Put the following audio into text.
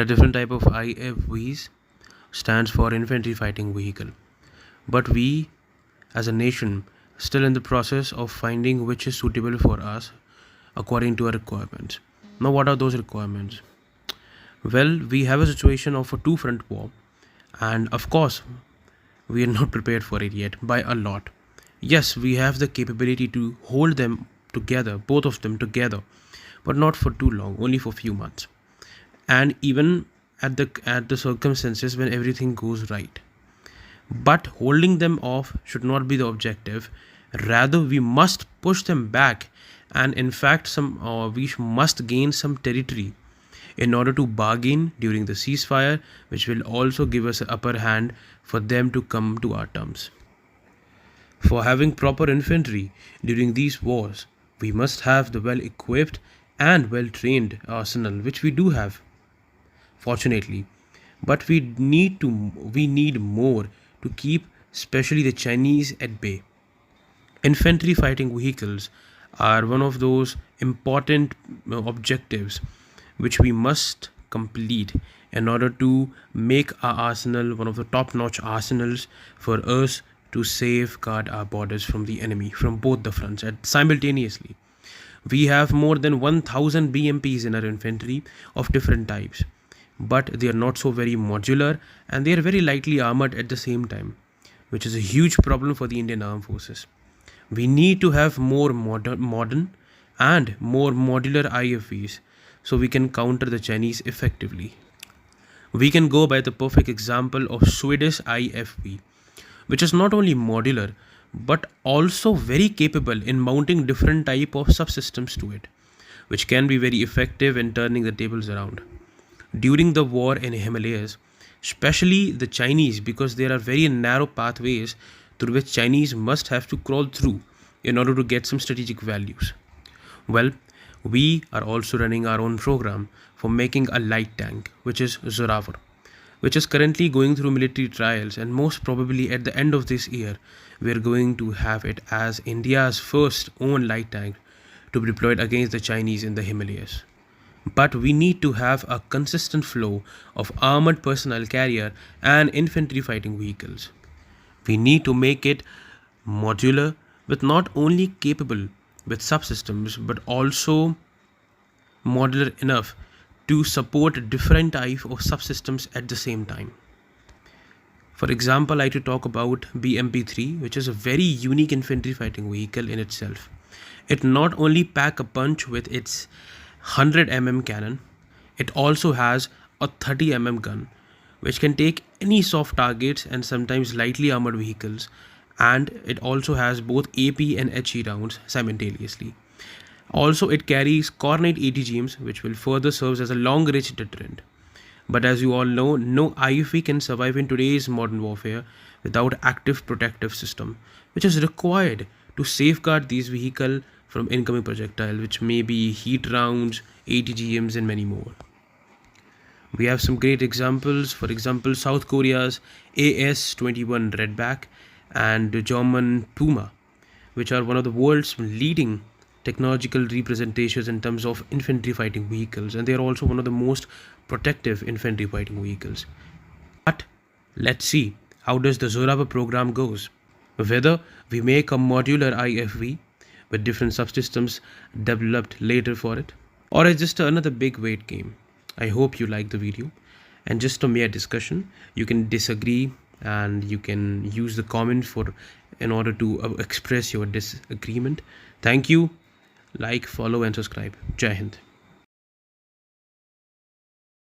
A different type of IFVs stands for infantry fighting vehicle. But we, as a nation, still in the process of finding which is suitable for us according to our requirements. Now, what are those requirements? Well, we have a situation of a two-front war, and of course, we are not prepared for it yet by a lot. Yes, we have the capability to hold them together, both of them together, but not for too long, only for few months. And even at the circumstances when everything goes right. But holding them off should not be the objective. Rather, we must push them back, and in fact, must gain some territory in order to bargain during the ceasefire, which will also give us an upper hand for them to come to our terms. For having proper infantry during these wars, we must have the well equipped and well trained arsenal, which we do have, fortunately. But we need more to keep especially the Chinese at bay. Infantry fighting vehicles are one of those important objectives which we must complete in order to make our arsenal one of the top notch arsenals for us to safeguard our borders from the enemy from both the fronts simultaneously. We have more than 1000 BMPs in our infantry of different types, but they are not so very modular and they are very lightly armored at the same time, which is a huge problem for the Indian Armed Forces. We need to have more modern and more modular IFVs so we can counter the Chinese effectively. We can go by the perfect example of Swedish IFV, which is not only modular but also very capable in mounting different type of subsystems to it, which can be very effective in turning the tables around. During the war in Himalayas, especially the Chinese, because there are very narrow pathways through which Chinese must have to crawl through in order to get some strategic values. Well, we are also running our own program for making a light tank, which is zorawar, which is currently going through military trials, and most probably at the end of this year, we are going to have it as India's first own light tank to be deployed against the Chinese in the Himalayas. But we need to have a consistent flow of armored personnel carrier and infantry fighting vehicles. We need to make it modular, with not only capable with subsystems but also modular enough to support different types of subsystems at the same time. For example, I to talk about BMP-3, which is a very unique infantry fighting vehicle in itself. It not only pack a punch with its 100 cannon, it also has a 30 gun, which can take any soft targets and sometimes lightly armored vehicles, and it also has both AP and HE rounds simultaneously. Also, it carries Cornet ATGMs, which will further serve as a long-range deterrent. But as you all know, no IFV can survive in today's modern warfare without active protective system, which is required to safeguard these vehicles from incoming projectile, which may be heat rounds, ATGMs, and many more. We have some great examples. For example, South Korea's AS-21 Redback and the German Puma, which are one of the world's leading technological representations in terms of infantry fighting vehicles, and they are also one of the most protective infantry fighting vehicles. But let's see how does the zorawar program goes. Whether we make a modular IFV with different subsystems developed later for it, or it's just another big weight game. I hope you like the video, and just a mere discussion. You can disagree and you can use the comment in order to express your disagreement. Thank you. Like, follow and subscribe. Jai Hind.